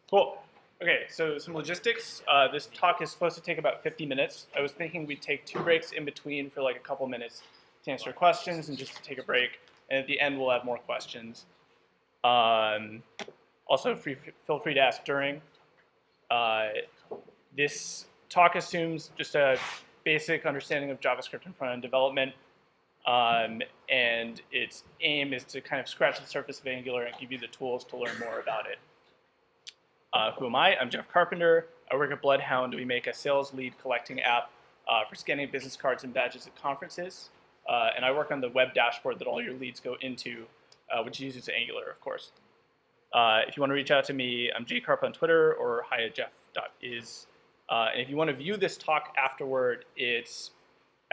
Cool. Okay, so some logistics. This talk is supposed to take about 50 minutes. I was thinking we'd take 2 breaks in between for like a couple minutes to answer questions and just to take a break. And at the end, we'll have more questions. Um, also, feel free to ask during. Uh, this talk assumes just a basic understanding of JavaScript and front-end development. And its aim is to kind of scratch the surface of Angular and give you the tools to learn more about it. Who am I? I'm Jeff Carpenter. I work at Bloodhound. We make a sales lead collecting app for scanning business cards and badges at conferences. And I work on the web dashboard that all your leads go into, which uses Angular, of course. If you want to reach out to me, I'm jcarp on Twitter or hi@jeff.is. And if you want to view this talk afterward, it's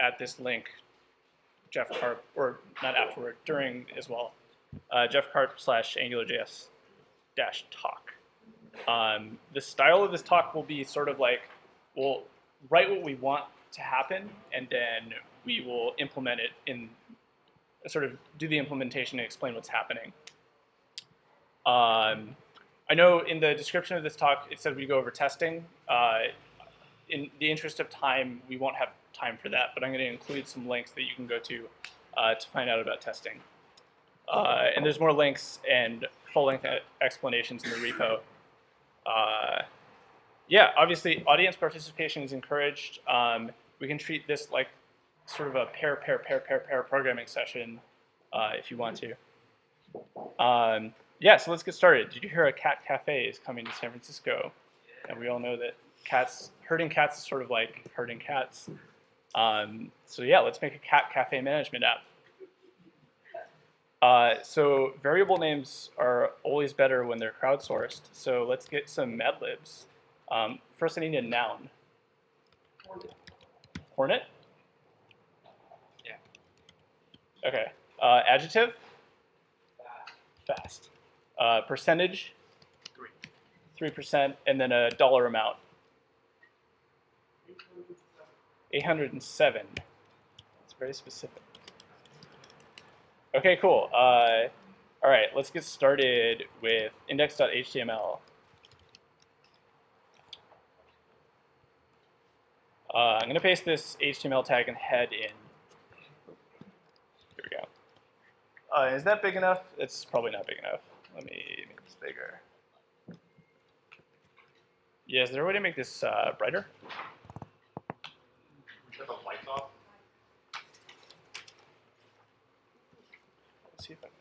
at this link, Jeff Carp, or not afterward, during as well, Jeff Carp /AngularJS-talk. The style of this talk will be sort of like, we'll write what we want to happen, and then we will implement it in, sort of do the implementation and explain what's happening. I know in the description of this talk, it said we go over testing. In the interest of time, we won't have time for that, but I'm going to include some links that you can go to find out about testing. And there's more links and full-length explanations in the repo. Yeah, obviously, audience participation is encouraged. We can treat this like sort of a pair programming session if you want to. Yeah, so let's get started. Did you hear a cat cafe is coming to San Francisco? And we all know that herding cats is sort of like herding cats. So yeah, let's make a cat cafe management app. So variable names are always better when they're crowdsourced. So let's get some Mad Libs. First, I need a noun. Hornet? Yeah. Okay. Adjective? Fast. Percentage? 3%, and then a dollar amount. 807. It's very specific. Okay, cool. All right, let's get started with index.html. I'm going to paste this HTML tag and head in. Here we go. Is that big enough? It's probably not big enough. Let me make this bigger. Yeah, is there a way to make this brighter? Shut the lights off. Let's see if I can.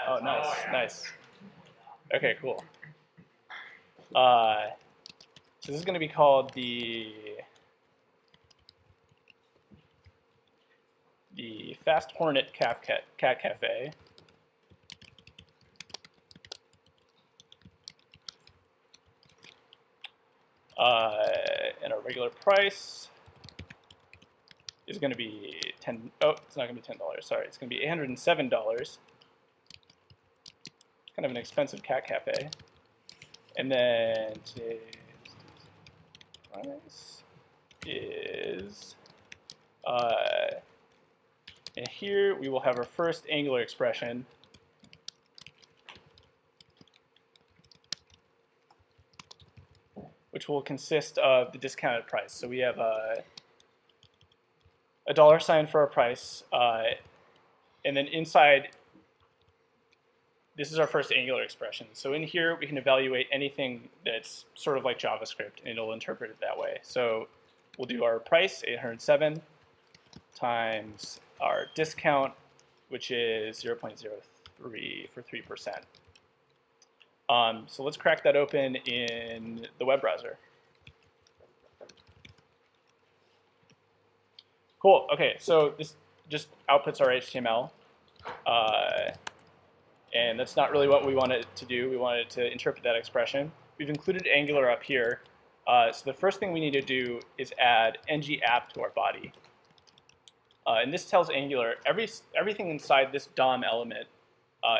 Oh, nice, nice. Okay, cool. So this is going to be called the Fast Hornet Cat Cafe. And our regular price is going to be it's not going to be $10. Sorry, it's going to be $807. Kind of an expensive cat cafe. And then today's price is, and here we will have our first Angular expression. Which will consist of the discounted price. So we have a dollar sign for our price, and then inside, this is our first Angular expression. So in here, we can evaluate anything that's sort of like JavaScript, and it'll interpret it that way. So we'll do our price, 807, times our discount, which is 0.03 for 3%. So let's crack that open in the web browser. Cool. Okay, so this just outputs our HTML. And that's not really what we wanted it to do. We wanted it to interpret that expression. We've included Angular up here. So the first thing we need to do is add ng-app to our body. And this tells Angular everything inside this DOM element,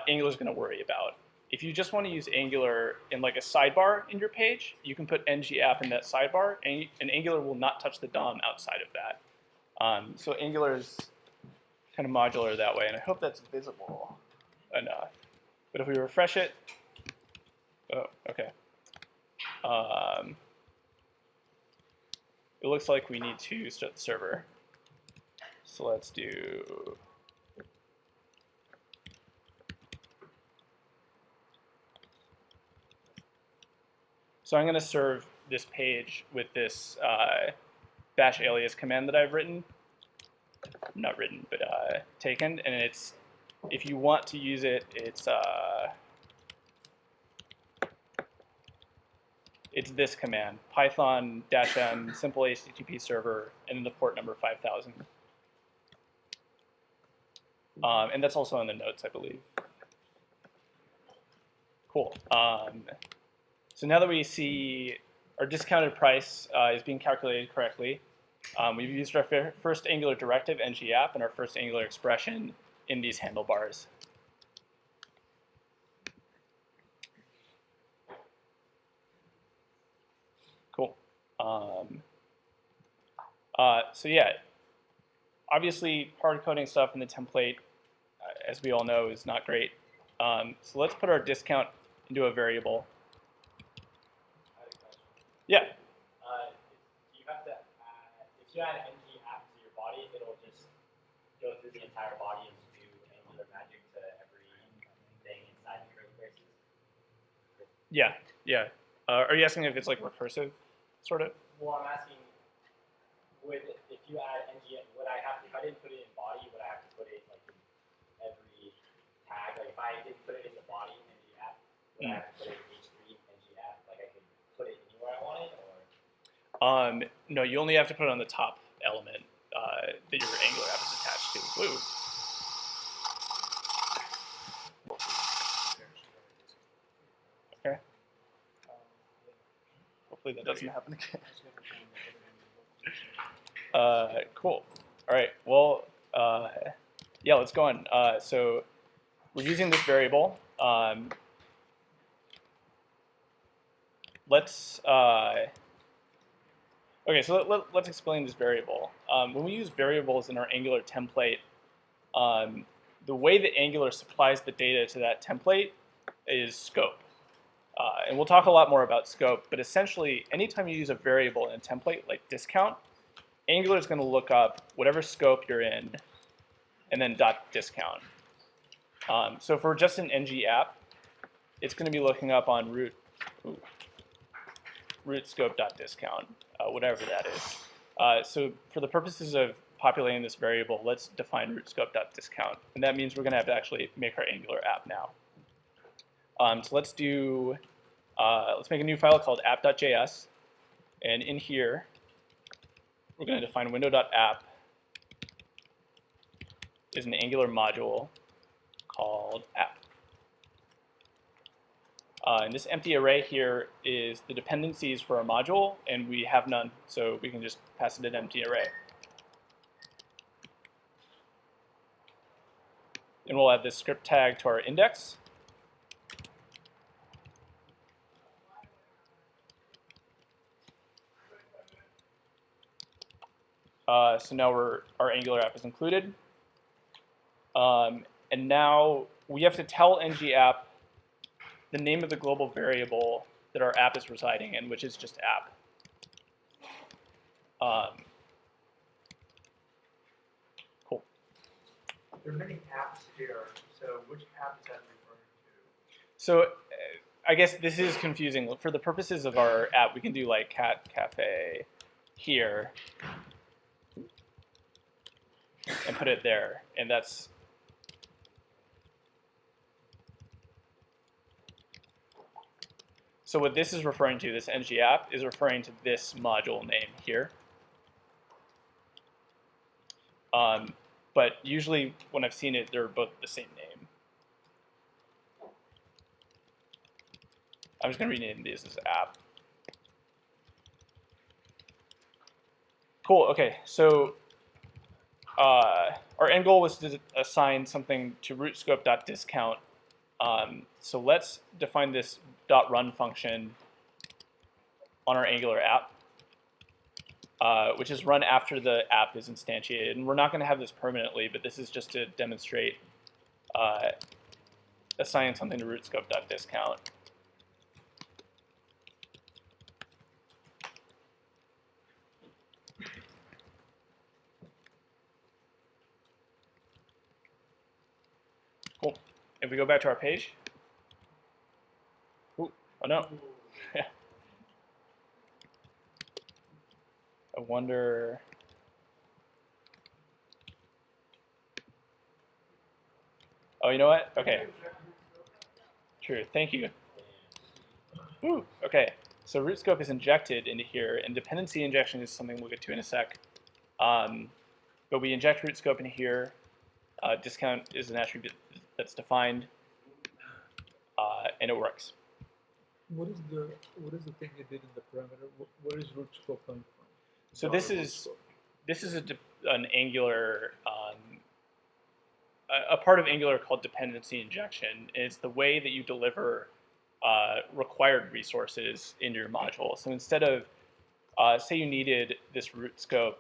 Angular is going to worry about. If you just want to use Angular in like a sidebar in your page, you can put ng-app in that sidebar, and Angular will not touch the DOM outside of that. So Angular is kind of modular that way, and I hope that's visible enough. But if we refresh it, oh, okay. It looks like we need to start the server. So let's do. So I'm going to serve this page with this bash alias command that I've written. Not written, but taken. And it's, if you want to use it, it's this command, python-m simple HTTP server, and then the port number 5000. And that's also in the notes, I believe. Cool. So now that we see our discounted price is being calculated correctly, we've used our first Angular directive, ng-app, and our first Angular expression in these handlebars. Cool. So yeah, obviously hard coding stuff in the template, as we all know, is not great. So let's put our discount into a variable. I have a question. Yeah. Do you have to add, if you add ng-app to your body, it'll just go through the entire body and do Angular magic to everything inside the curly braces? Yeah. Yeah. Are you asking if it's like recursive, sort of? Well, I'm asking, if you add ng, would I have to, if I didn't put it in body, would I have to put it like in every tag? Like if I didn't put it in the body ng-app, would I have to put it in h3 ng-app? Like I could put it anywhere I wanted, or? No, you only have to put it on the top element that your Angular app is attached to. Woo. Okay. Hopefully that doesn't happen again. Cool. All right. Well, yeah, let's go on. So we're using this variable. Okay, so let's explain this variable. When we use variables in our Angular template, the way that Angular supplies the data to that template is scope. And we'll talk a lot more about scope, but essentially, anytime you use a variable in a template, like discount, Angular is going to look up whatever scope you're in, and then .discount. So for just an ng-app, it's going to be looking up on root scope.discount, whatever that is. So for the purposes of populating this variable, let's define root scope.discount, and that means we're going to have to actually make our Angular app now. So let's do, let's make a new file called app.js, and in here, we're going to define window.app is an Angular module called app. And this empty array here is the dependencies for our module, and we have none, so we can just pass it an empty array. And we'll add this script tag to our index. So now our Angular app is included. And now we have to tell ng-app the name of the global variable that our app is residing in, which is just app. Cool. There are many apps here, so which app is that referring to? So I guess this is confusing. For the purposes of our app, we can do like cat cafe here and put it there, and that's so what this is referring to, this ng-app, is referring to this module name here. But usually when I've seen it, they're both the same name. I'm just going to rename these as app. Cool. Okay. So our end goal was to assign something to root scope.discount. So let's define this .run function on our Angular app, which is run after the app is instantiated. And we're not going to have this permanently, but this is just to demonstrate assign something to root scope.discount. Cool. If we go back to our page, ooh, oh no. I wonder. Oh, you know what? Okay. True. Thank you. Ooh, okay. So root scope is injected into here, and dependency injection is something we'll get to in a sec. But we inject root scope into here. Discount is an attribute that's defined, and it works. What is the thing you did in the parameter? Where is root scope coming from? So this is an Angular, a part of Angular called dependency injection. It's the way that you deliver required resources into your module. So instead of, say you needed this root scope,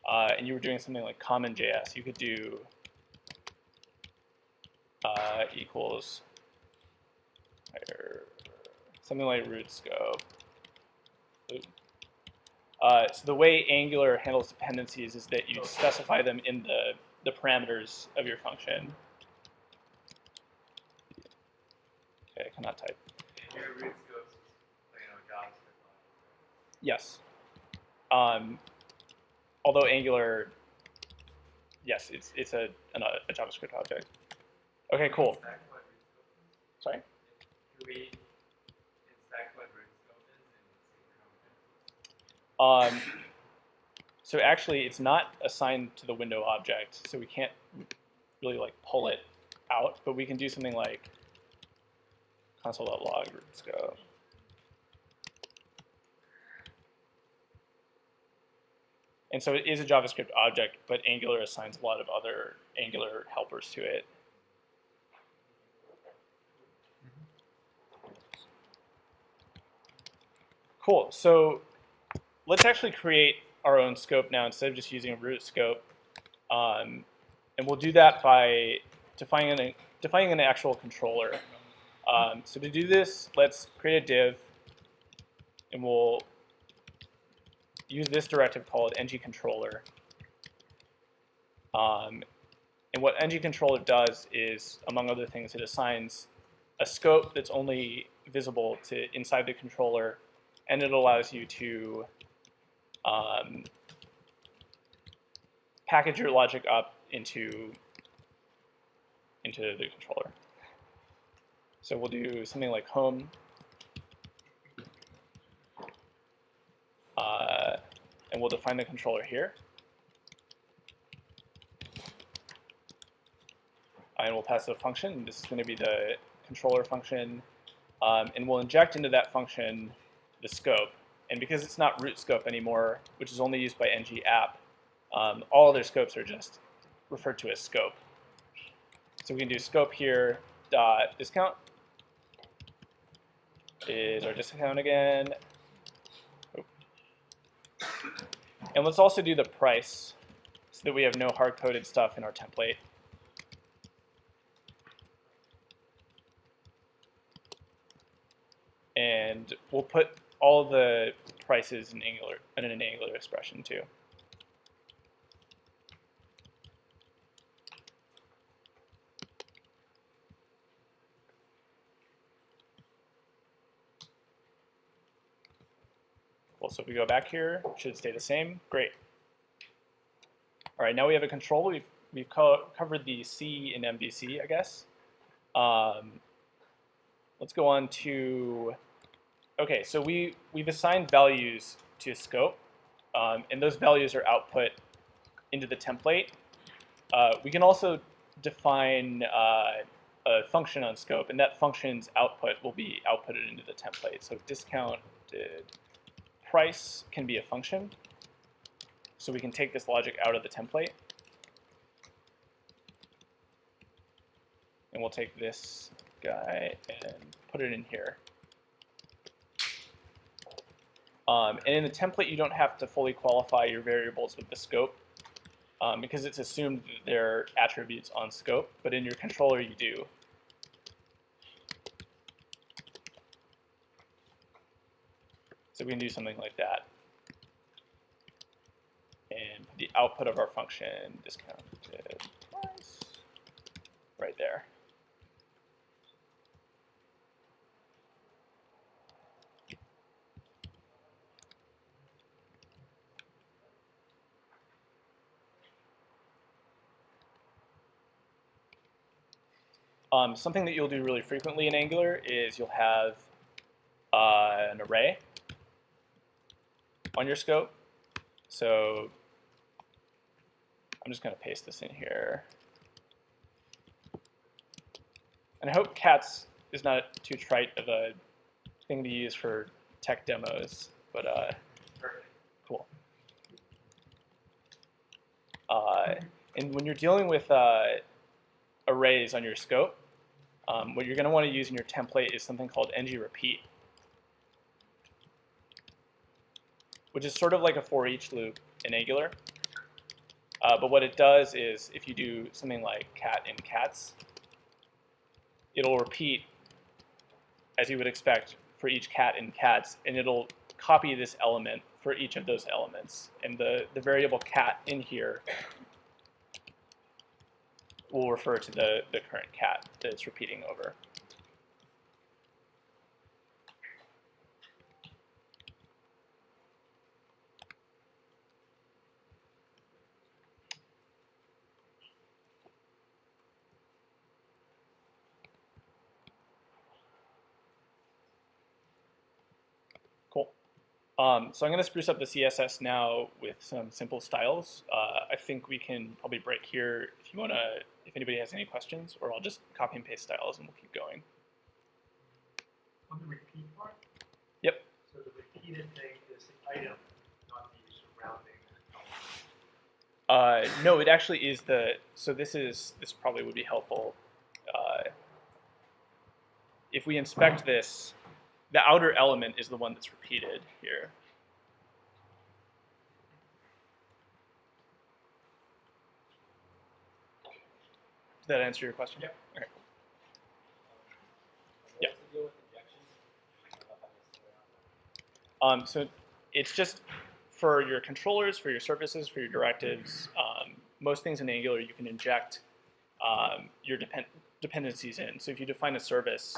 and you were doing something like common.js, you could do equals something like root scope. So the way Angular handles dependencies is that you specify them in the parameters of your function. Okay, I cannot type. Your root scopes is JavaScript. Yes. Although Angular, yes, it's a JavaScript object. Okay, cool. Sorry? Can we inspect what root scope is and see So actually, it's not assigned to the window object, so we can't really like pull it out, but we can do something like console.log root scope. And so it is a JavaScript object, but Angular assigns a lot of other Angular helpers to it. Cool. So let's actually create our own scope now instead of just using a root scope. And we'll do that by defining an actual controller. So to do this, let's create a div, and we'll use this directive called ngController. And what ngController does is, among other things, it assigns a scope that's only visible to inside the controller, and it allows you to package your logic up into the controller. So we'll do something like home, and we'll define the controller here. And we'll pass it a function. This is going to be the controller function, and we'll inject into that function the scope. And because it's not root scope anymore, which is only used by ng-app, all other scopes are just referred to as scope. So we can do scope here dot discount is our discount again. Oop. And let's also do the price so that we have no hard-coded stuff in our template. And we'll put all the prices in Angular in an Angular expression too. Cool. So if we go back here, it should stay the same. Great. All right, now we have a control. We've covered the C in MVC, I guess. Let's go on to, okay, so we've assigned values to a scope, and those values are output into the template. We can also define a function on scope, and that function's output will be outputted into the template. So discounted price can be a function, so we can take this logic out of the template. And we'll take this guy and put it in here. And in the template, you don't have to fully qualify your variables with the scope because it's assumed that they're attributes on scope, but in your controller, you do. So we can do something like that. And put the output of our function discounted price right there. Something that you'll do really frequently in Angular is you'll have an array on your scope. So I'm just going to paste this in here. And I hope cats is not too trite of a thing to use for tech demos, but cool. And when you're dealing with arrays on your scope, what you're going to want to use in your template is something called ngRepeat, which is sort of like a for each loop in Angular. But what it does is if you do something like cat in cats, it'll repeat as you would expect for each cat in cats, and it'll copy this element for each of those elements. And the variable cat in here will refer to the current cat that it's repeating over. Cool. So I'm going to spruce up the CSS now with some simple styles. I think we can probably break here if you want to, if anybody has any questions, or I'll just copy and paste styles and we'll keep going. On the repeat part? Yep. So the repeated thing is the item, not the surrounding element. No, it actually is so this probably would be helpful. If we inspect this, the outer element is the one that's repeated here. Does that answer your question? Yep. Okay. What's the deal with injections? I don't know how to slow down. So it's just for your controllers, for your services, for your directives. Most things in Angular you can inject your dependencies in. So if you define a service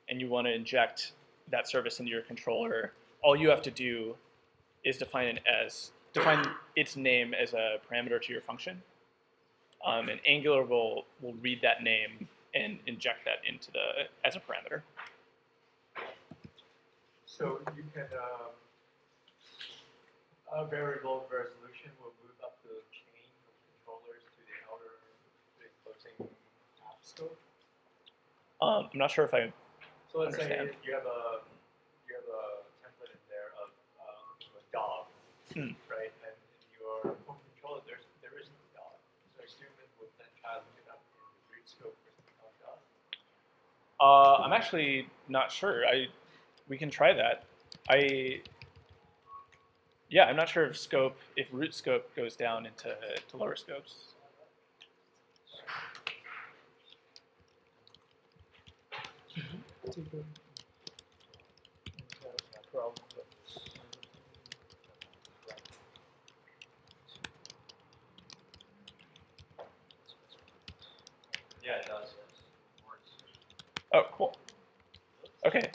and you want to inject that service into your controller, all you have to do is define its name as a parameter to your function. And Angular will read that name and inject that into as a parameter. So you can, a variable resolution will move up the chain from controllers to the outer closing app scope. I'm not sure if I So let's understand. say you have a template in there of a dog, right? And in your home controller, there isn't a dog. So a student would then try to look it up in the root scope for something called dog. I'm actually not sure. We can try that. Yeah, I'm not sure if root scope goes down into lower scopes. Yeah, it does. Oh, cool. Okay.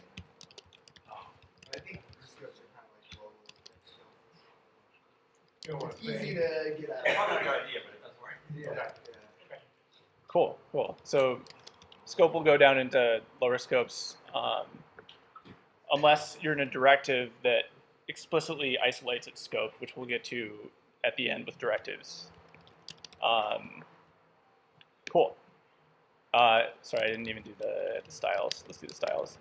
I think scripts are kind of like global. You know what It's I'm easy saying? to get out. It's not a good idea, but it does work. Yeah. Cool. So scope will go down into lower scopes unless you're in a directive that explicitly isolates its scope, which we'll get to at the end with directives. Cool. Sorry, I didn't even do the styles. Let's do the styles.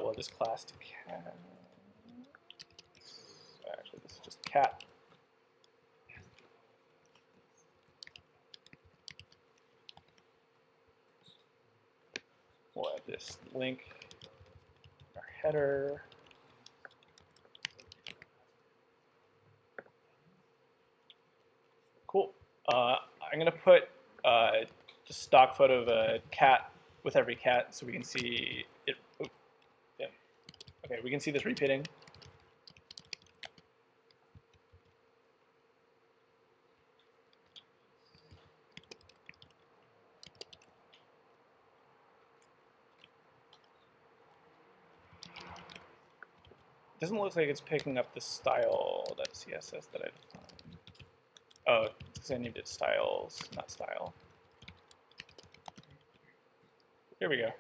Well, this class to cat. Actually, this is just cat. We'll add this link, our header. Cool. I'm going to put just stock photo of a cat with every cat, so we can see it. Oh, yeah. Okay, we can see this repeating. Doesn't look like it's picking up the style.css that I defined. Oh, because I named it styles, not style. Here we go.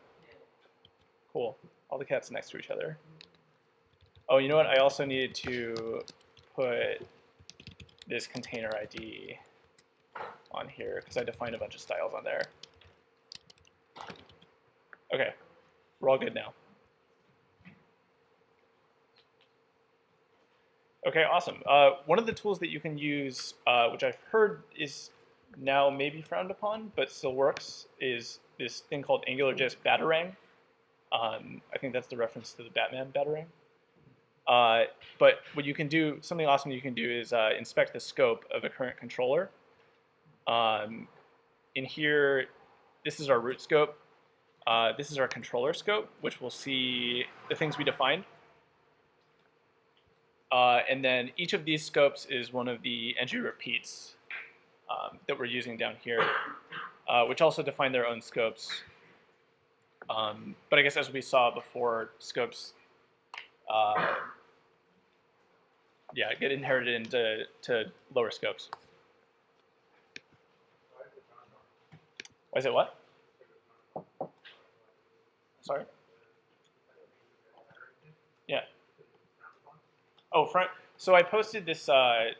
Cool. All the cats next to each other. Oh, you know what? I also needed to put this container ID on here because I defined a bunch of styles on there. Okay, we're all good now. Okay, awesome. One of the tools that you can use, which I've heard is now maybe frowned upon, but still works, is this thing called AngularJS Batarang. I think that's the reference to the Batman Batarang. But what you can do, something awesome you can do is inspect the scope of a current controller. In here, this is our root scope. This is our controller scope, which will see the things we defined. And then each of these scopes is one of the ng repeats that we're using down here, which also define their own scopes. But I guess as we saw before, scopes get inherited into lower scopes. Why is it what? Sorry? Yeah. Oh, front. So I posted this. I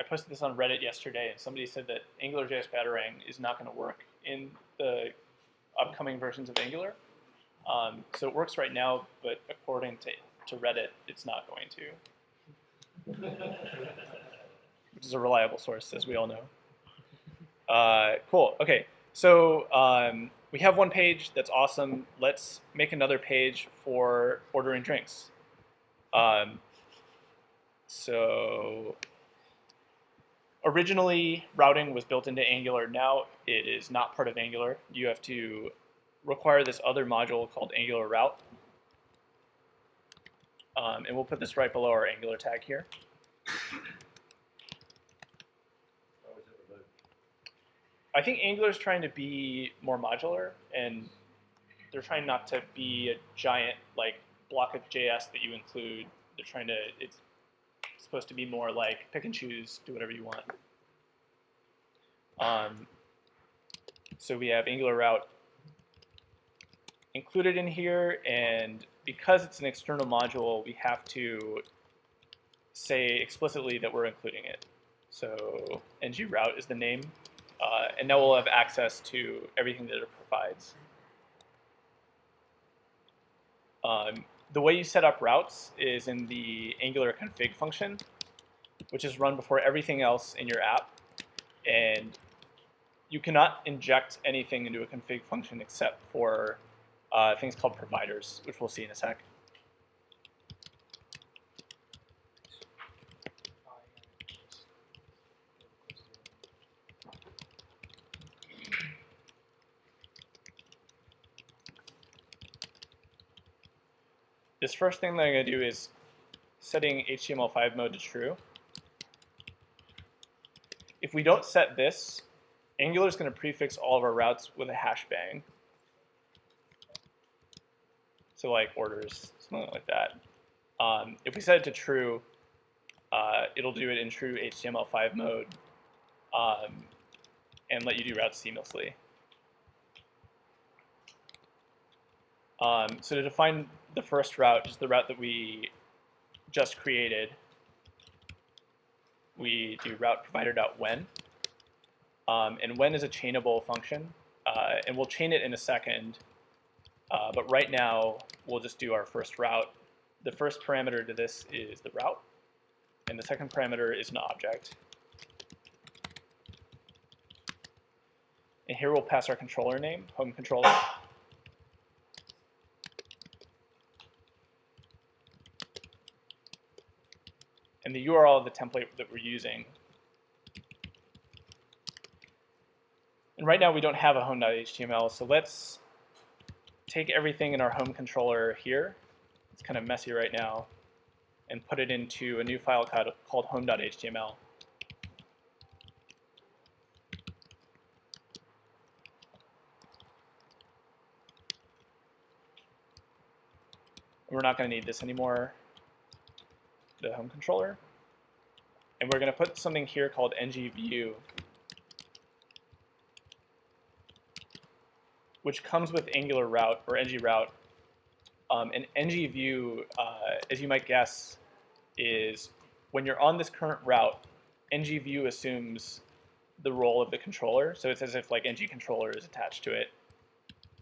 posted this on Reddit yesterday, and somebody said that AngularJS Batarang is not going to work in the upcoming versions of Angular. So it works right now, but according to Reddit, it's not going to. Which is a reliable source, as we all know. Cool. Okay. So we have one page. That's awesome. Let's make another page for ordering drinks. So originally, routing was built into Angular. Now it is not part of Angular. You have to require this other module called Angular Route. And we'll put this right below our Angular tag here. I think Angular is trying to be more modular, and they're trying not to be a giant block of JS that you include. They're trying to. It's supposed to be more like pick and choose, do whatever you want. So we have Angular Route included in here, and because it's an external module, we have to say explicitly that we're including it. So ng route is the name, and now we'll have access to everything that it provides. The way you set up routes is in the Angular config function, which is run before everything else in your app. And you cannot inject anything into a config function except for things called providers, which we'll see in a sec. This first thing that I'm going to do is setting HTML5 mode to true. If we don't set this, Angular is going to prefix all of our routes with a hash bang. So like orders, something like that. If we set it to true, it'll do it in true HTML5 mode and let you do routes seamlessly. So to define the first route, just the route that we just created, we do route provider.when. And when is a chainable function, and we'll chain it in a second. But right now, we'll just do our first route. The first parameter to this is the route, and the second parameter is an object. And here we'll pass our controller name, home controller. And the URL of the template that we're using. And right now we don't have a home.html, so let's take everything in our home controller here. It's kind of messy right now, and put it into a new file called home.html. We're not going to need this anymore, the home controller. And we're going to put something here called ngView, which comes with Angular route or ngRoute. And ngView, as you might guess, is when you're on this current route, ngView assumes the role of the controller. So it's as if like ngController is attached to it.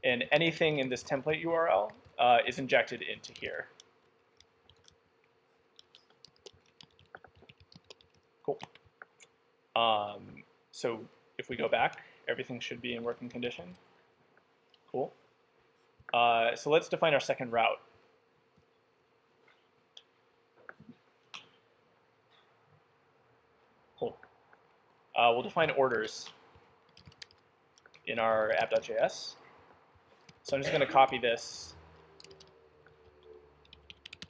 And anything in this template URL is injected into here. Cool. So if we go back, everything should be in working condition. Cool. So let's define our second route. Cool. We'll define orders in our app.js. So I'm just going to copy this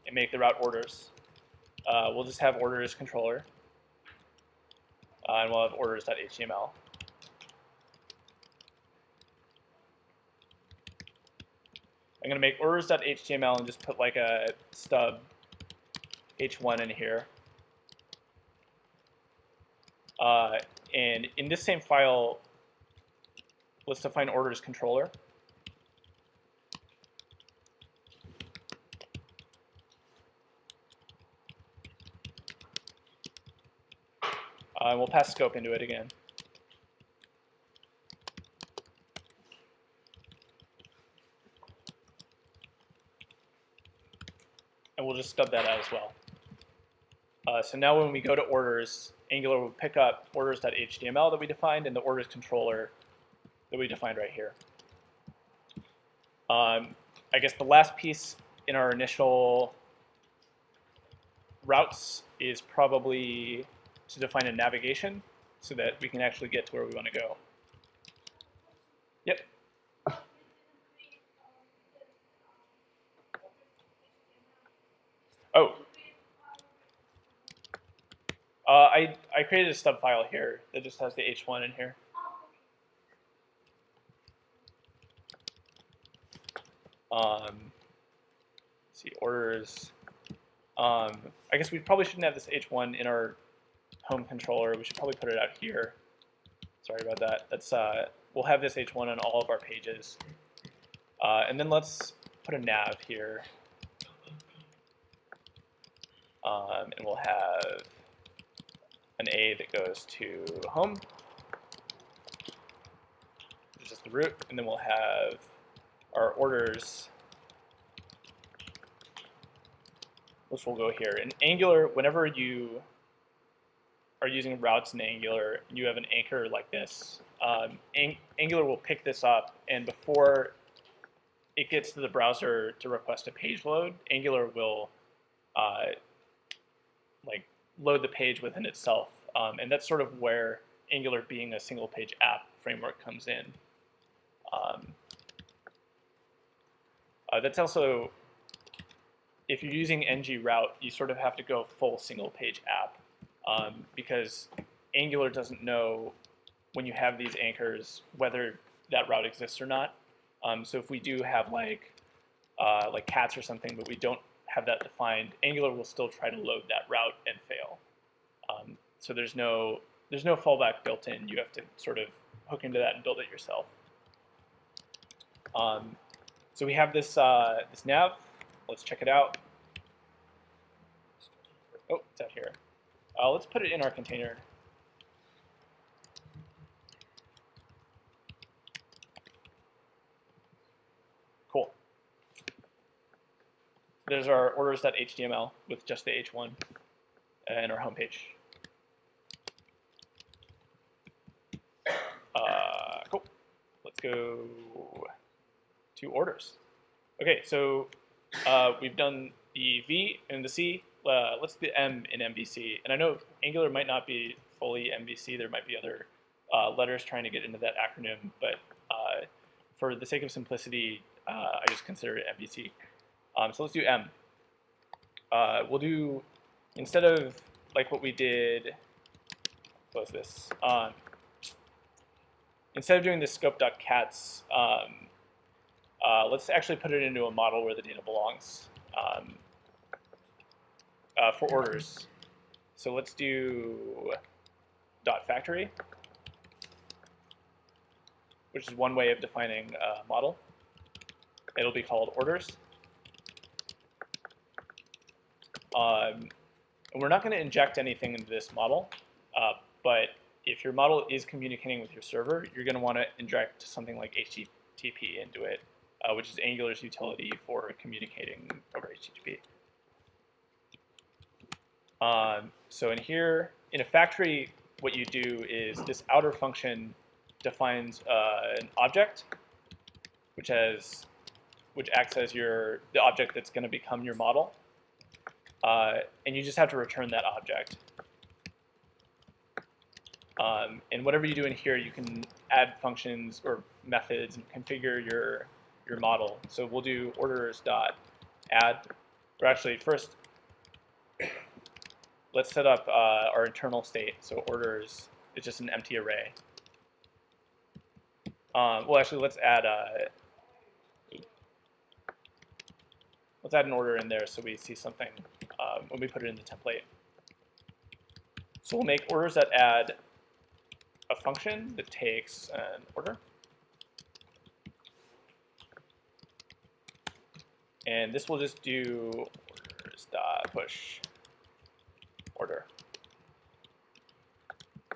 and make the route orders. We'll just have orders controller, and we'll have orders.html. I'm going to make orders.html and just put like a stub h1 in here. And in this same file, let's define orders controller. We'll pass scope into it again. And we'll just stub that out as well. So now when we go to orders, Angular will pick up orders.html that we defined and the orders controller that we defined right here. I guess the last piece in our initial routes is probably to define a navigation so that we can actually get to where we want to go. Yep. Oh. I created a stub file here that just has the h1 in here. Let's see, orders. I guess we probably shouldn't have this h1 in our home controller. We should probably put it out here. Sorry about that. That's we'll have this h1 on all of our pages. And then let's put a nav here. And we'll have an A that goes to home, which is just the root, and then we'll have our orders, which will go here. In Angular, whenever you are using routes in Angular, and you have an anchor like this, Angular will pick this up, and before it gets to the browser to request a page load, Angular will like load the page within itself, and that's sort of where Angular being a single page app framework comes in. That's also, if you're using ngRoute, you sort of have to go full single page app, because Angular doesn't know when you have these anchors whether that route exists or not. So if we do have like cats or something, but we don't have that defined, Angular will still try to load that route and fail. So there's no fallback built in. You have to sort of hook into that and build it yourself. So we have this this nav. Let's check it out. Oh, it's out here. Let's put it in our container. Cool. There's our orders.html with just the h1 and our homepage. Cool. Let's go to orders. Okay, so we've done the V and the C. Let's do the M in MVC. And I know Angular might not be fully MVC. There might be other letters trying to get into that acronym, but for the sake of simplicity, I just consider it MVC. So let's do M. We'll do, instead of like what we did, close this. Instead of doing this scope.cats, let's actually put it into a model where the data belongs for orders. So let's do .factory, which is one way of defining a model. It'll be called orders. And we're not going to inject anything into this model, but if your model is communicating with your server, you're going to want to inject something like HTTP into it, which is Angular's utility for communicating over HTTP. So in here, in a factory, what you do is this outer function defines an object, which acts as the object that's going to become your model, and you just have to return that object. And whatever you do in here, you can add functions or methods and configure your model. So we'll do orders.add. Or actually, first, let's set up our internal state. So orders is just an empty array. Well, actually, let's add an order in there so we see something when we put it in the template. So we'll make orders.add a function that takes an order. And this will just do orders.push order.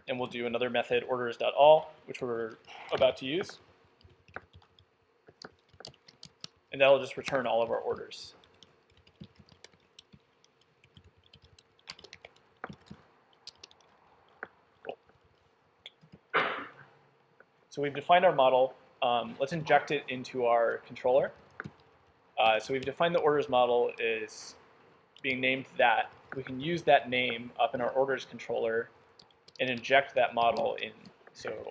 And we'll do another method, orders.all, which we're about to use. And that'll just return all of our orders. Cool. So we've defined our model. Let's inject it into our controller. So we've defined the orders model is being named that. We can use that name up in our orders controller and inject that model in. So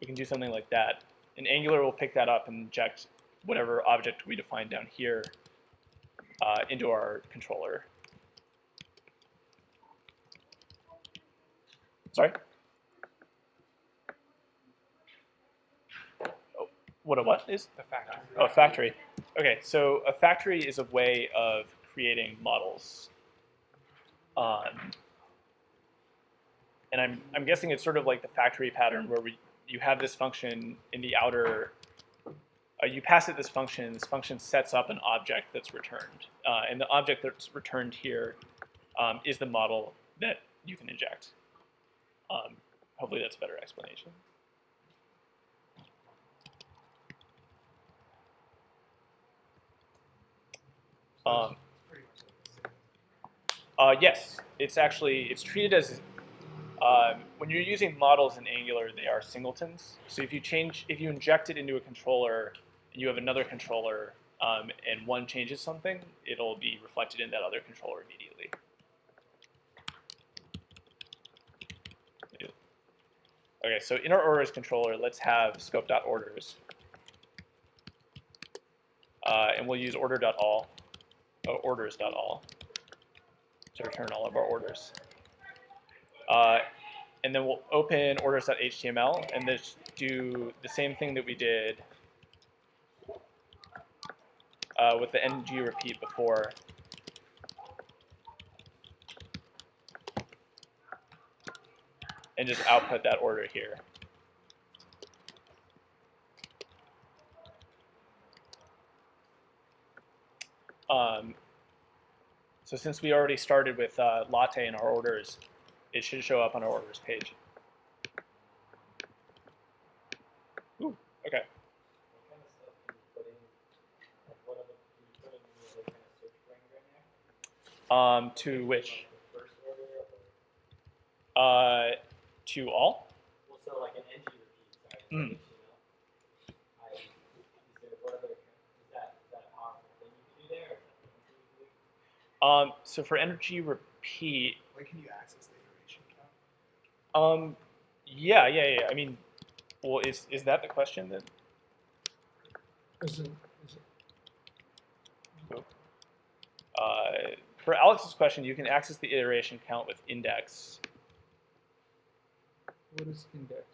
we can do something like that. And Angular will pick that up and inject whatever object we define down here into our controller. Sorry? Oh, what is? The factory. Oh, a factory. Okay, so a factory is a way of creating models. And I'm guessing it's sort of like the factory pattern where you have this function in the outer, you pass it this function sets up an object that's returned. And the object that's returned here is the model that you can inject. Hopefully that's a better explanation. Pretty much like the same. Yes, it's treated as, when you're using models in Angular, they are singletons. So if you inject it into a controller and you have another controller and one changes something, it'll be reflected in that other controller immediately. Okay, so in our orders controller, let's have scope.orders. And we'll use orders.all to return all of our orders. And then we'll open orders.html and just do the same thing that we did with the ng repeat before. And just output that order here. So since we already started with latte in our orders, it should show up on our orders page. Ooh, okay. What kind of stuff do you put in? Like what other do you put in any other kind of search parameter in there? To which? Like the first order or To all? well, so like an ng repeat, sorry, Mm. HTML. Is there what other is that a powerful thing you can do there? Or is that something you can do? So for energy repeat, When can you access the iteration count? Yeah. I mean, well, is that the question then? Is it, For Alex's question, you can access the iteration count with index. what is index?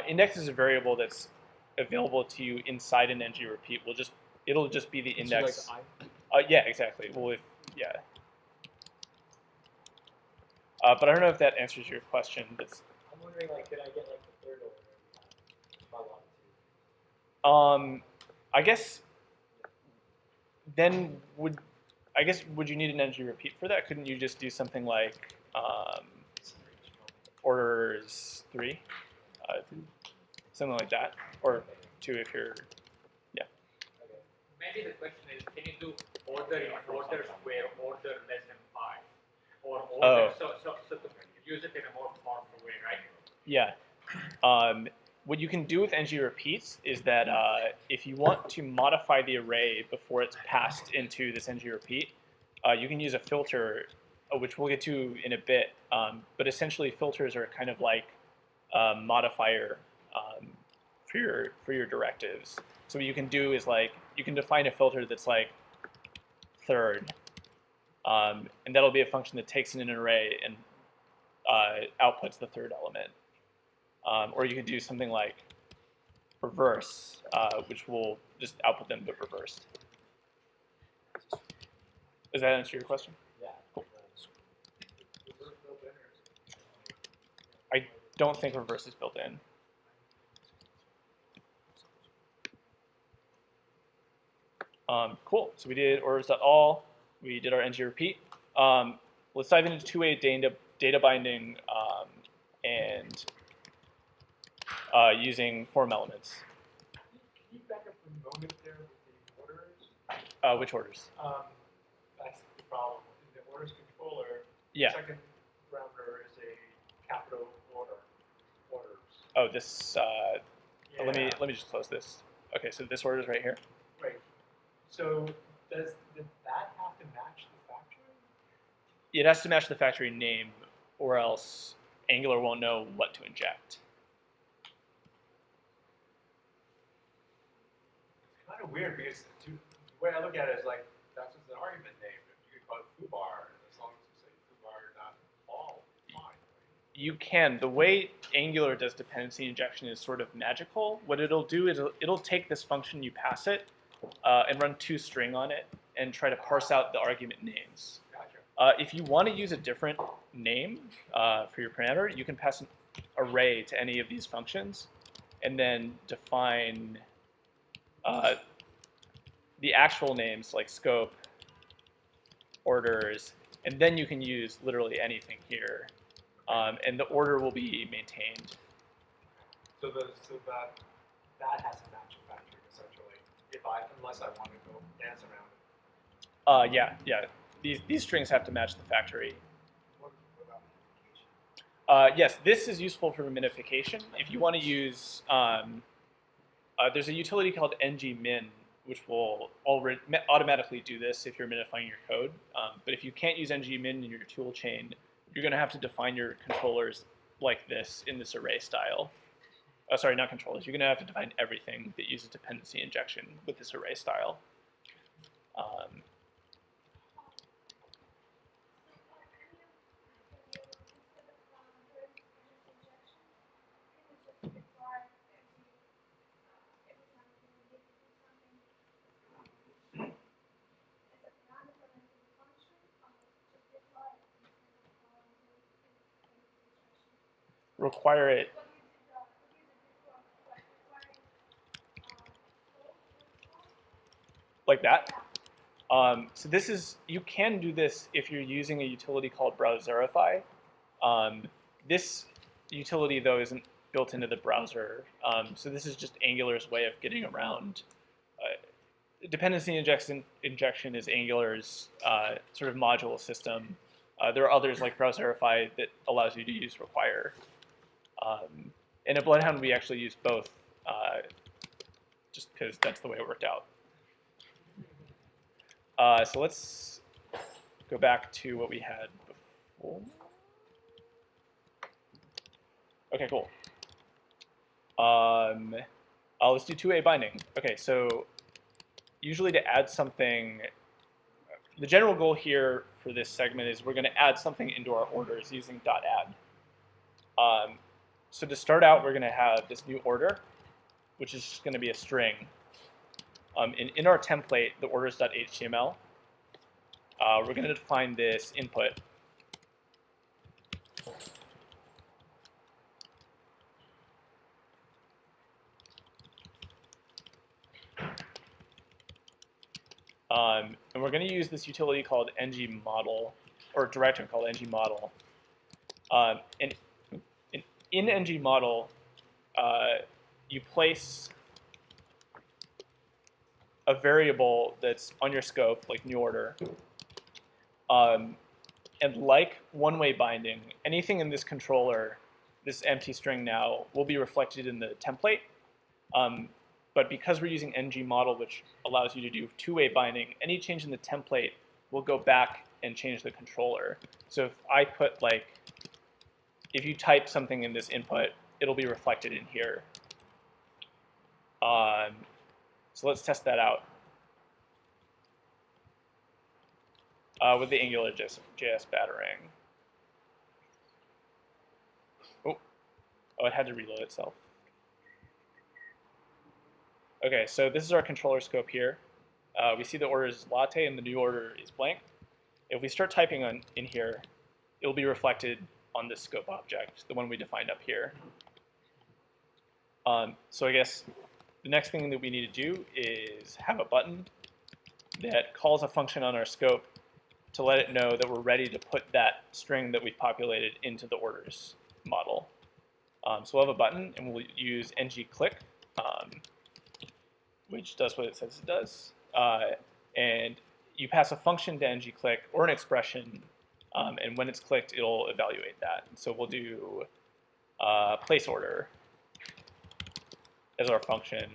Index is a variable that's available to you inside an ng repeat. It'll just be the Is it index. like I? Yeah, exactly. Well, yeah. But I don't know if that answers your question. I'm wondering, like, could I get like the third order if I wanted to? I guess then would you need an ng repeat for that? Couldn't you just do something like orders 3, something like that, or 2 if you're Maybe the question is, can you do order in order square, order less than 5, or order so to use it in a more powerful way, right? Yeah. What you can do with ng repeats is that if you want to modify the array before it's passed into this ng repeat, you can use a filter, which we'll get to in a bit. But essentially, filters are kind of like a modifier for your directives. So what you can do is like you can define a filter that's like third, and that'll be a function that takes in an array and outputs the third element. Or you could do something like reverse, which will just output them but reversed. Does that answer your question? Yeah. Cool. I don't think reverse is built in. Cool. So we did orders.all. We did our ng repeat. Let's dive into two-way data binding and using form elements. Can you back up for a moment there with the orders? Which orders? That's the problem. In the orders controller, Yeah. the second parameter is a capital order. Orders. Oh, this. Yeah. Let me just close this. Okay, so this order is right here. Right. So does that have to match the factory? It has to match the factory name, or else Angular won't know what to inject. It's kind of weird because the way I look at it is like that's just an argument name. You could call it foobar, and as long as you say foobar, not all, fine. Right? You can. The way Angular does dependency injection is sort of magical. What it'll do is it'll take this function you pass it and run toString on it and try to parse out the argument names. Gotcha. If you want to use a different name for your parameter, you can pass an array to any of these functions and then define the actual names like scope, orders, and then you can use literally anything here. And the order will be maintained. So that has to match a factory essentially. Unless I want to go dance around it. Yeah. These strings have to match the factory. What about minification? Yes, this is useful for minification. If you want to use, there's a utility called ngmin, which will automatically do this if you're minifying your code. But if you can't use ngmin in your tool chain, you're going to have to define your controllers like this in this array style. Sorry, not controllers. You're going to have to define everything that uses dependency injection with this array style. Require it. Like that. So this is, you can do this if you're using a utility called Browserify. This utility, though, isn't built into the browser. So this is just Angular's way of getting around. Dependency injection is Angular's sort of module system. There are others like Browserify that allows you to use require. And at Bloodhound, we actually use both, just because that's the way it worked out. So let's go back to what we had before. Okay, cool. Let's do two-way binding. Okay, so usually to add something, the general goal here for this segment is we're going to add something into our orders using .add. So to start out, we're going to have this new order, which is just going to be a string. And in our template, the orders.html, we're going to define this input. And we're going to use this utility called ngModel, or directive called ngModel. And in ngModel, you place a variable that's on your scope, like new order. And like one-way binding, anything in this controller, this empty string now, will be reflected in the template. But because we're using ngModel, which allows you to do two-way binding, any change in the template will go back and change the controller. So if I put if you type something in this input, it'll be reflected in here. So let's test that out with the AngularJS battering. Oh, it had to reload itself. Okay, so this is our controller scope here. We see the order is latte and the new order is blank. If we start typing in here, it'll be reflected on this scope object, the one we defined up here. So I guess the next thing that we need to do is have a button that calls a function on our scope to let it know that we're ready to put that string that we've populated into the orders model. So we'll have a button, and we'll use ngClick, which does what it says it does. And you pass a function to ngClick or an expression, and when it's clicked, it'll evaluate that. So we'll do place order as our function,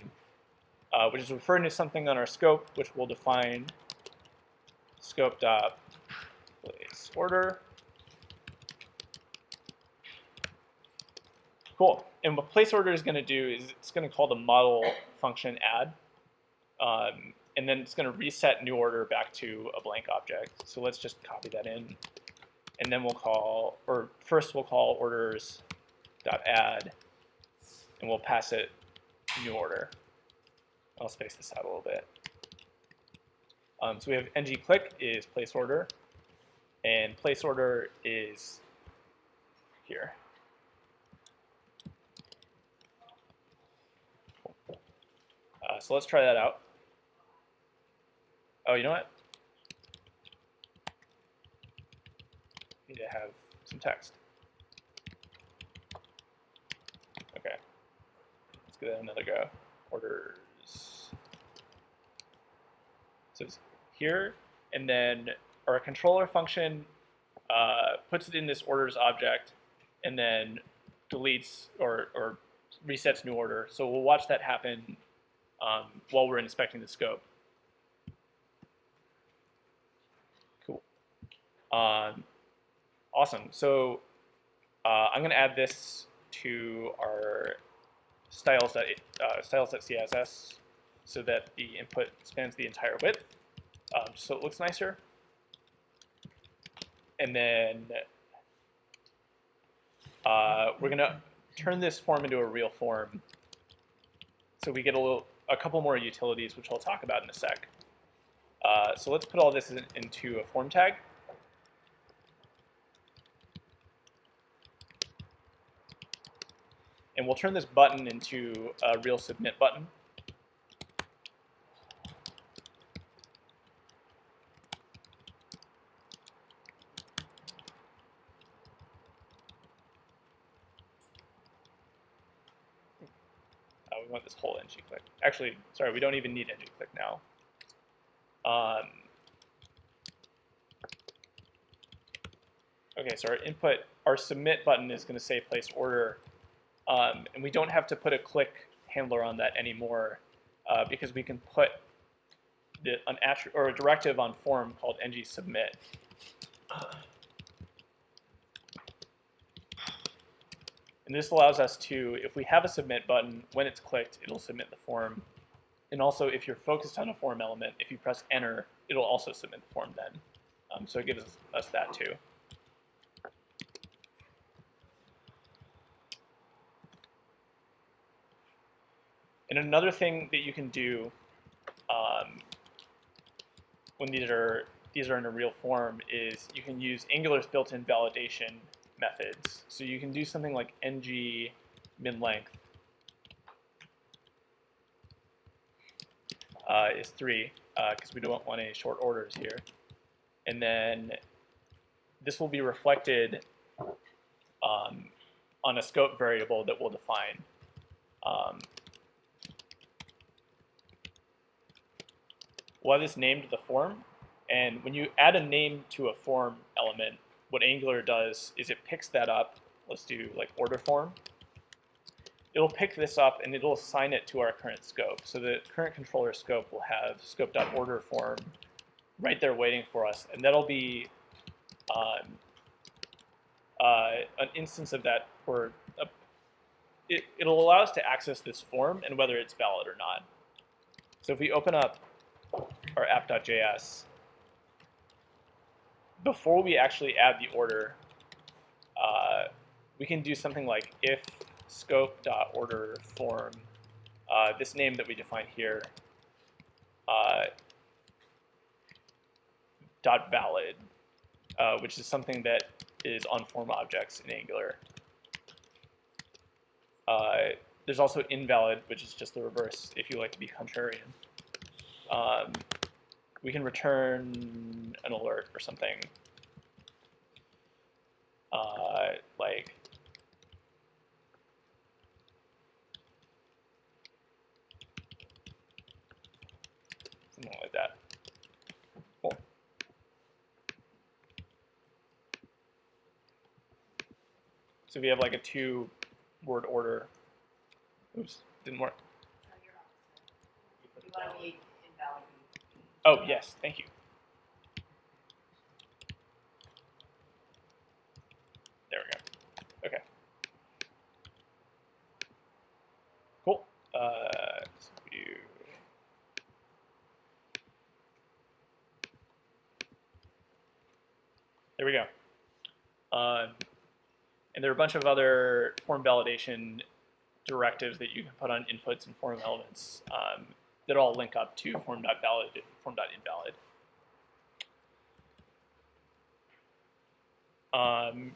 which is referring to something on our scope, which we'll define scope.placeOrder. Cool. And what placeOrder is going to do is it's going to call the model function add, and then it's going to reset new order back to a blank object. So let's just copy that in, and then we'll call, or first we'll call orders.add, and we'll pass it new order. I'll space this out a little bit. So we have ngClick is place order, and place order is here. So let's try that out. Oh, you know what? Need to have some text. Okay. Let's give that another go. Orders. So it's here, and then our controller function puts it in this orders object, and then deletes or resets new order. So we'll watch that happen while we're inspecting the scope. Cool. Awesome. So I'm going to add this to our styles.css so that the input spans the entire width, so it looks nicer. And then we're going to turn this form into a real form, so we get a couple more utilities, which I'll talk about in a sec. So let's put all this into a form tag. And we'll turn this button into a real submit button. We want this whole ngClick. Actually, sorry, we don't even need ngClick now. Okay, so our submit button is going to say place order, and we don't have to put a click handler on that anymore because we can put a directive on form called ngSubmit. And this allows us to, if we have a submit button, when it's clicked, it'll submit the form. And also, if you're focused on a form element, if you press enter, it'll also submit the form then. So it gives us that too. And another thing that you can do when these are in a real form is you can use Angular's built-in validation methods. So you can do something like ng min length is 3 because we don't want any short orders here. And then this will be reflected on a scope variable that we'll define. We'll have this named the form, and when you add a name to a form element, what Angular does is it picks that up. Let's do like order form. It'll pick this up and it'll assign it to our current scope. So the current controller scope will have scope.order form right there waiting for us, and that'll be an instance of that where it'll allow us to access this form and whether it's valid or not. So if we open up our app.js, before we actually add the order, we can do something like if scope.order form, this name that we define here, dot valid, which is something that is on form objects in Angular. There's also invalid, which is just the reverse if you like to be contrarian. We can return an alert or something like something like that. Cool. So if you have like a 2-word order, oops, didn't work. You want to be invalid. Oh, yes, thank you. There we go. Okay. Cool. So there we go. And there are a bunch of other form validation directives that you can put on inputs and form elements that all link up to form.valid and form.invalid.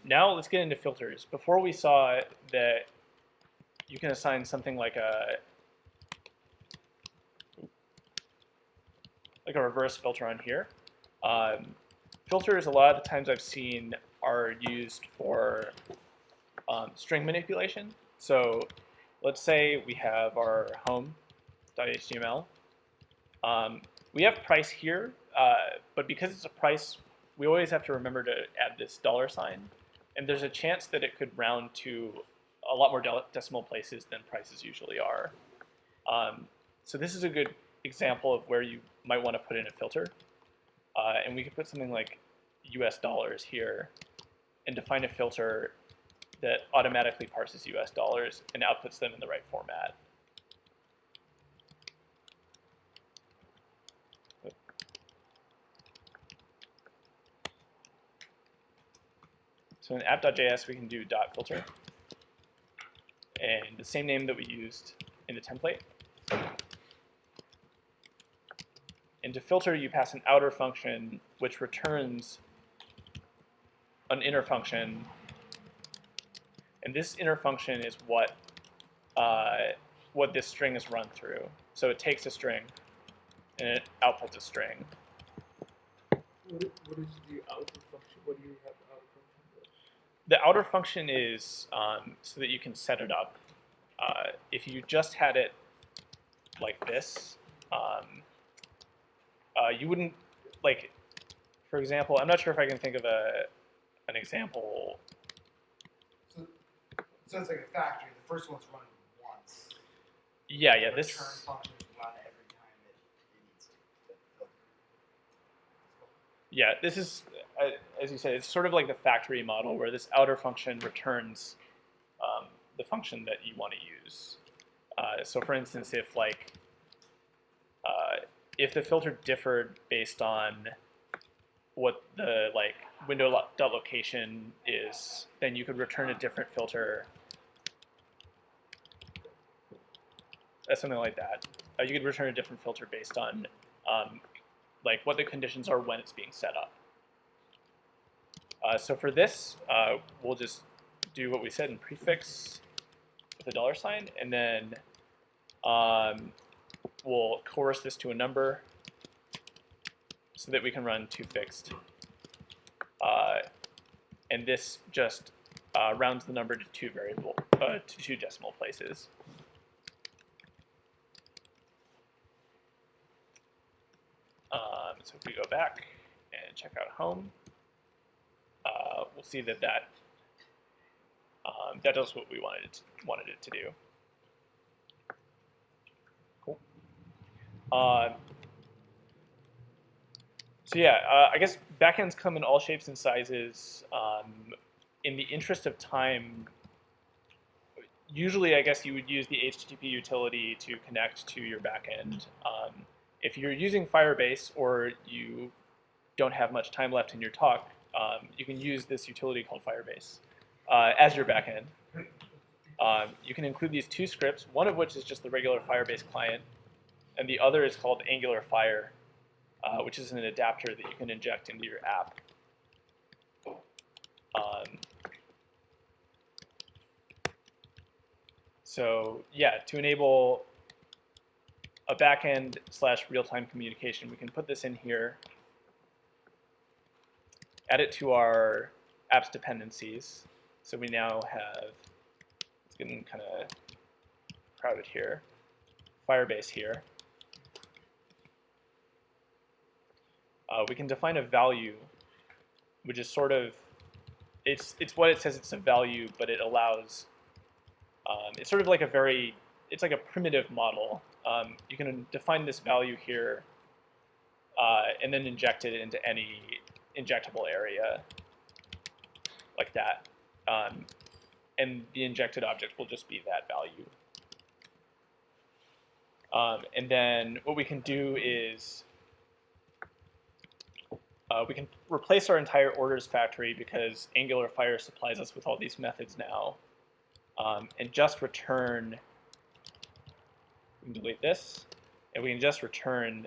Now let's get into filters. Before we saw that you can assign something like a reverse filter on here. Filters, a lot of the times I've seen, are used for string manipulation. So let's say we have our home.html. We have price here, but because it's a price, we always have to remember to add this $sign. And there's a chance that it could round to a lot more decimal places than prices usually are. So this is a good example of where you might want to put in a filter. And we could put something like US dollars here and define a filter that automatically parses US dollars and outputs them in the right format. So in app.js, we can do .filter, and the same name that we used in the template. And to filter, you pass an outer function which returns an inner function, and this inner function is what this string is run through. So it takes a string and it outputs a string. What is the outer function? What do you have the outer function for? The outer function is so that you can set it up. If you just had it like this, you wouldn't, like, for example, I'm not sure if I can think of an example. So it's like a factory. The first one's run once. Yeah, The this. return function is run every time it needs to filter. Yeah, this is, as you said, it's sort of like the factory model where this outer function returns the function that you want to use. So for instance, if the filter differed based on what the window.location is, then you could return a different filter. Something like that. You could return a different filter based on what the conditions are when it's being set up. So for this, we'll just do what we said in prefix with a $, and then we'll coerce this to a number so that we can run toFixed. And this just rounds the number to two decimal places. So if we go back and check out home, we'll see that that does what we wanted it to do. Cool. So yeah, I guess backends come in all shapes and sizes. In the interest of time, usually I guess you would use the HTTP utility to connect to your backend. If you're using Firebase or you don't have much time left in your talk, you can use this utility called Firebase as your backend. You can include these two scripts, one of which is just the regular Firebase client, and the other is called Angular Fire, which is an adapter that you can inject into your app. So yeah, to enable a backend / real-time communication, we can put this in here, add it to our app's dependencies. So we now have, it's getting kind of crowded here, Firebase here. We can define a value, which is sort of, it's what it says it's a value, but it allows, it's sort of like it's like a primitive model. You can define this value here and then inject it into any injectable area like that. And the injected object will just be that value. And then what we can do is we can replace our entire orders factory because Angular Fire supplies us with all these methods now, and just return, we can delete this, and we can just return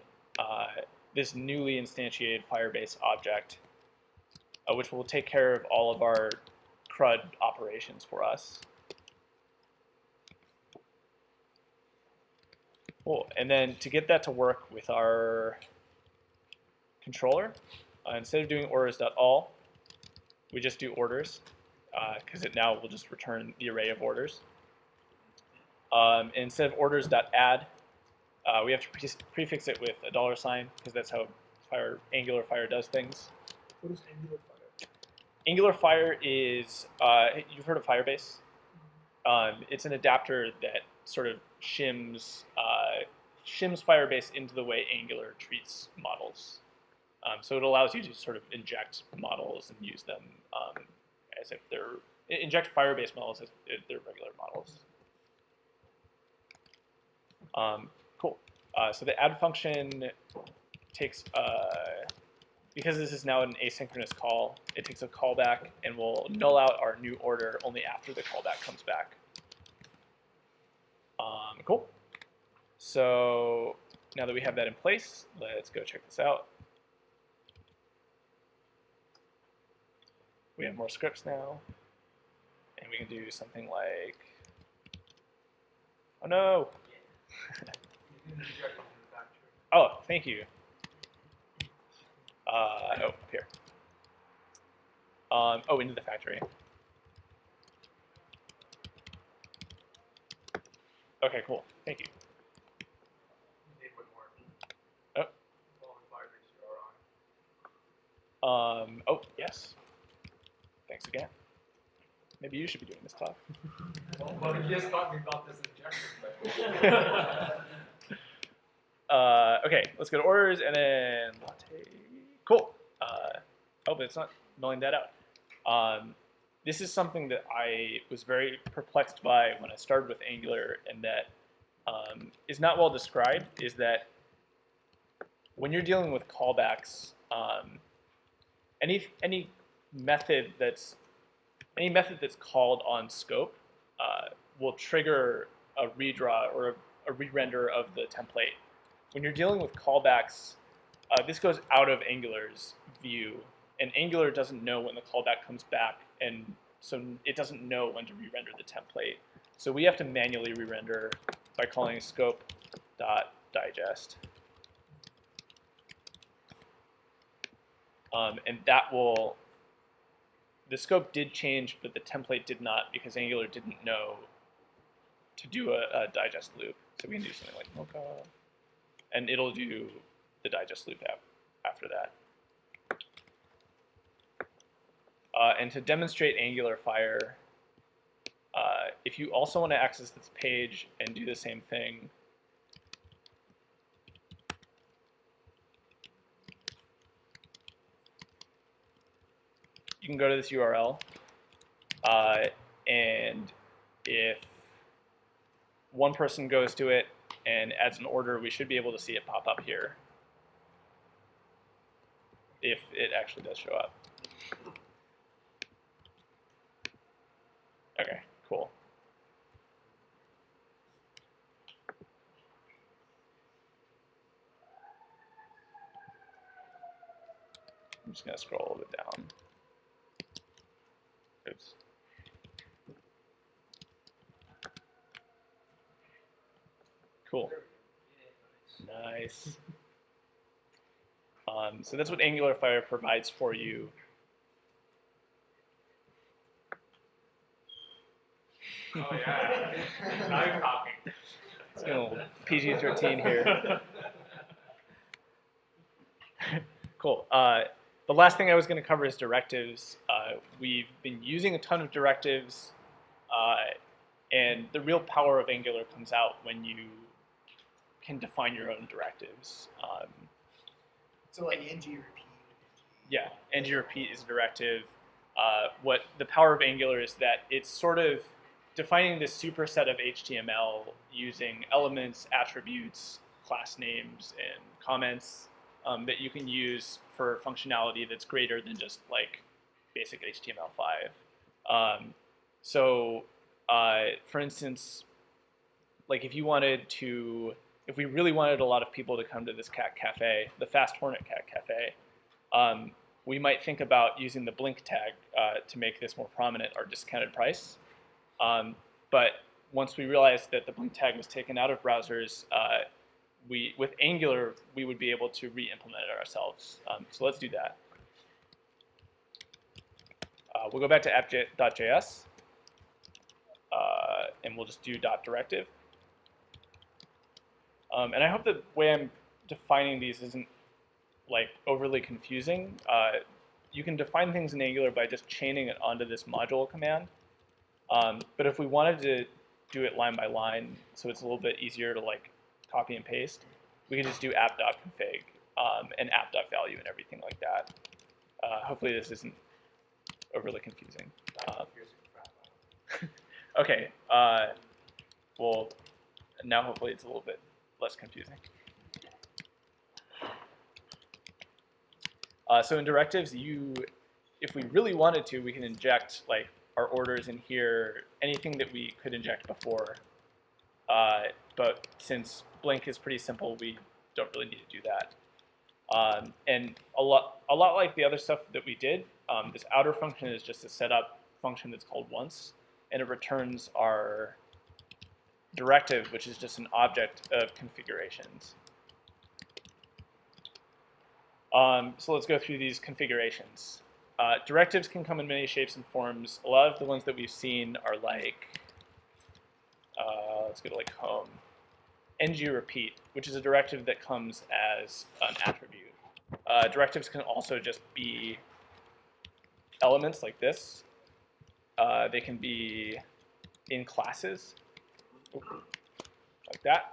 this newly instantiated Firebase object, which will take care of all of our CRUD operations for us. Cool. And then to get that to work with our controller, instead of doing orders.all, we just do orders, because it now will just return the array of orders. Instead of orders.add, we have to prefix it with a $, because that's how Angular Fire does things. What is Angular Fire? Angular Fire is, you've heard of Firebase? It's an adapter that sort of shims Firebase into the way Angular treats models. So it allows you to sort of inject models and use them as if they're, inject Firebase models as if they're regular models. Cool. So the add function takes, because this is now an asynchronous call, it takes a callback and will null out our new order only after the callback comes back. Cool. So now that we have that in place, let's go check this out. We have more scripts now, and we can do something like, oh no. Oh, thank you. Oh, up here. Oh, into the factory. Okay, cool. Thank you. Oh. Oh, yes. Thanks again. Maybe you should be doing this talk. Well, he just talking about this injection. Okay, let's go to orders and then latte. Cool. Oh, but it's not nulling that out. this is something that I was very perplexed by when I started with Angular, and that is not well described, is that when you're dealing with callbacks, any method that's called on scope will trigger a redraw or a re-render of the template. When you're dealing with callbacks, this goes out of Angular's view, and Angular doesn't know when the callback comes back, and so it doesn't know when to re-render the template. So we have to manually re-render by calling scope.digest. And that will, the scope did change, but the template did not, because Angular didn't know to do a digest loop. So we can do something like Mocha, and it'll do the digest loop after that. And to demonstrate Angular Fire, if you also want to access this page and do the same thing, you can go to this URL, and if one person goes to it and adds an order, we should be able to see it pop up here, if it actually does show up. Okay, cool. I'm just going to scroll a little bit down. Oops. Cool. Nice. So that's what Angular Fire provides for you. Oh yeah, now you're talking. It's a little PG-13 here. Cool. The last thing I was going to cover is directives. We've been using a ton of directives, and the real power of Angular comes out when you can define your own directives. So like ng repeat. Yeah, ng repeat is a directive. What the power of Angular is that it's sort of defining this superset of HTML using elements, attributes, class names, and comments that you can use for functionality that's greater than just like basic HTML5. For instance, like if we really wanted a lot of people to come to this cat cafe, the Fast Hornet Cat Cafe, we might think about using the blink tag to make this more prominent, our discounted price. But once we realized that the blink tag was taken out of browsers, with Angular, we would be able to re-implement it ourselves. So let's do that. We'll go back to app.js, and we'll just do .directive. And I hope the way I'm defining these isn't like overly confusing. You can define things in Angular by just chaining it onto this module command. But if we wanted to do it line by line, so it's a little bit easier to like copy and paste, we can just do app.config and app.value and everything like that. Hopefully this isn't overly confusing. Okay, well, now hopefully it's a little bit less confusing. So in directives, if we really wanted to, we can inject like our orders in here, anything that we could inject before. But since Blink is pretty simple, we don't really need to do that. And a lot like the other stuff that we did, this outer function is just a setup function that's called once, and it returns our directive, which is just an object of configurations. So let's go through these configurations. Directives can come in many shapes and forms. A lot of the ones that we've seen are like, let's go to like home. ng repeat, which is a directive that comes as an attribute. Directives can also just be elements like this. They can be in classes, like that.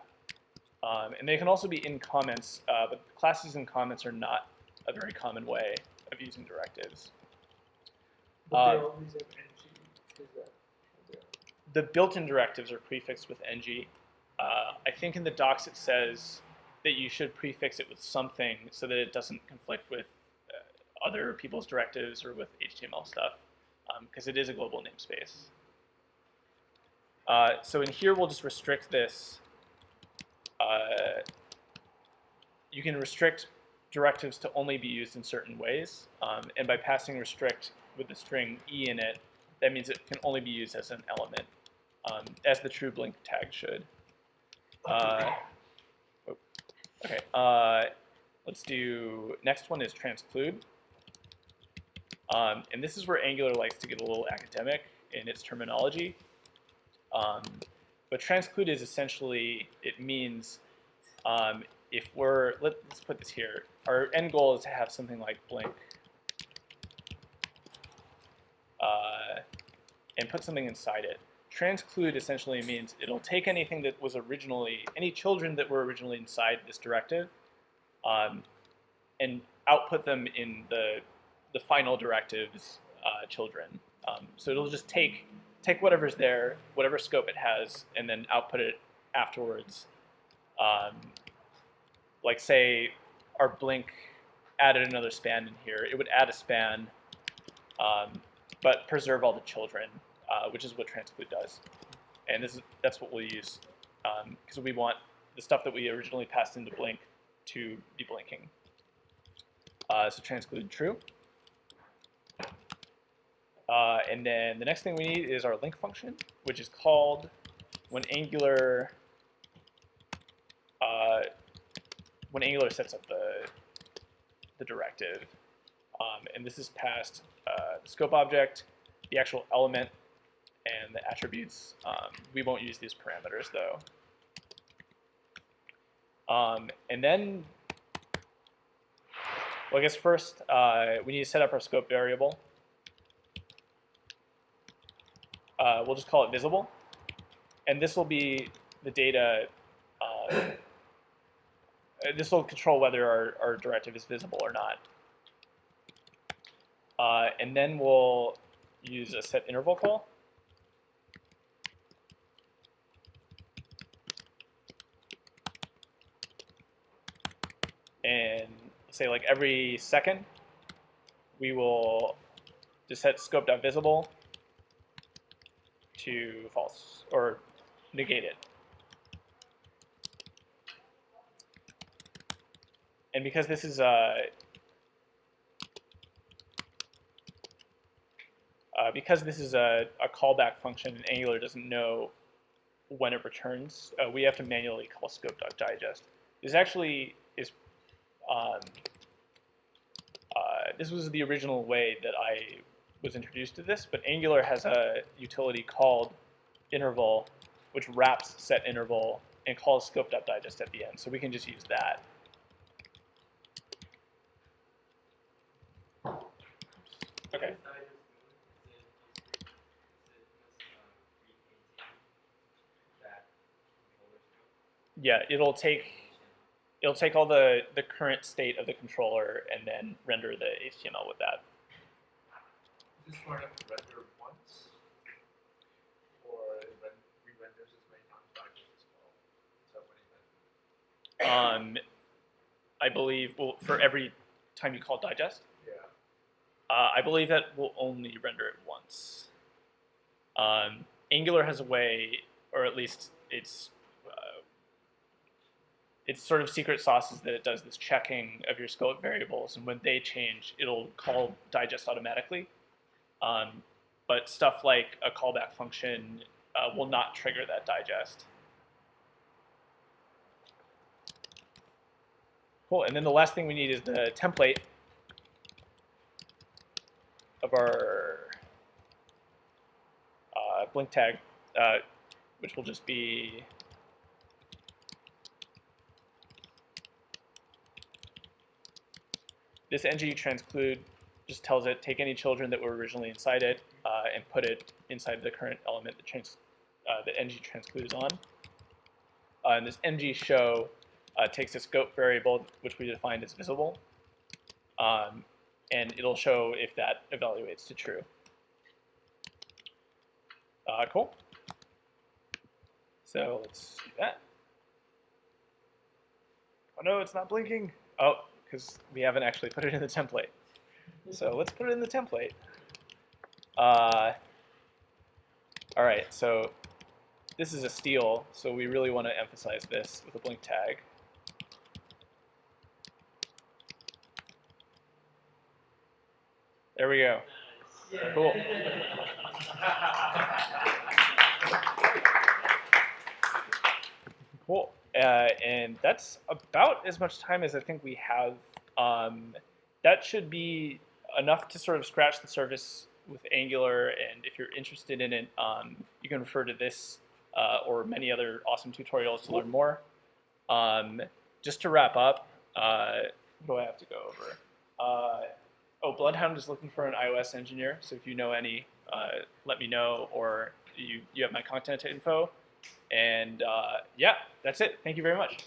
And they can also be in comments, but classes and comments are not a very common way of using directives. But they always have ng. is that? The built-in directives are prefixed with ng. I think in the docs it says that you should prefix it with something so that it doesn't conflict with other people's directives or with HTML stuff, because it is a global namespace. So in here we'll just restrict this. You can restrict directives to only be used in certain ways, and by passing restrict with the string e in it, that means it can only be used as an element, as the true Blink tag should. Okay, let's do, next one is transclude. And this is where Angular likes to get a little academic in its terminology. But transclude is essentially, it means if we're, let's put this here, our end goal is to have something like Blink and put something inside it. Transclude essentially means it'll take anything that was originally, any children that were originally inside this directive, and output them in the final directive's children. So it'll just take whatever's there, whatever scope it has, and then output it afterwards. Like say our Blink added another span in here, it would add a span, but preserve all the children, which is what transclude does. And that's what we'll use, because we want the stuff that we originally passed into Blink to be blinking. So transclude true. And then the next thing we need is our link function, which is called when Angular sets up the directive. And this is past the scope object, the actual element, and the attributes. We won't use these parameters though. And then, well, I guess first we need to set up our scope variable. We'll just call it visible, and this will be the data. This will control whether our directive is visible or not. And then we'll use a set interval call. And say like every second, we will just set scope.visible to false, or negate it. And because this is a callback function, and Angular doesn't know when it returns, we have to manually call scope.digest. This actually is this was the original way that I was introduced to this, but Angular has a utility called interval, which wraps set interval and calls scope.digest at the end. So we can just use that. Okay. Yeah, it'll take all the current state of the controller and then render the HTML with that. Is this part of render once, or when we render as many times digest as well? Is that what you meant? I believe, well, for every time you call digest, Yeah. I believe that will only render it once. Angular has a way, or at least it's sort of secret sauce is that it does this checking of your scope variables, and when they change, it'll call digest automatically. But stuff like a callback function will not trigger that digest. Cool, and then the last thing we need is the template of our Blink tag, which will just be this ng transclude. Just tells it take any children that were originally inside it and put it inside the current element that ng transclude is on. And this ng show takes a scope variable, which we defined as visible, and it'll show if that evaluates to true. Cool. So let's do that. Oh no, it's not blinking. Oh, because we haven't actually put it in the template. So let's put it in the template. All right, so this is a steal, so we really want to emphasize this with a blink tag. There we go. Cool. Cool. And that's about as much time as I think we have. That should be enough to sort of scratch the surface with Angular, and if you're interested in it, you can refer to this or many other awesome tutorials to learn more. Just to wrap up, what do I have to go over? Oh, Bloodhound is looking for an iOS engineer, so if you know any, let me know, or you have my contact info. And yeah, that's it. Thank you very much.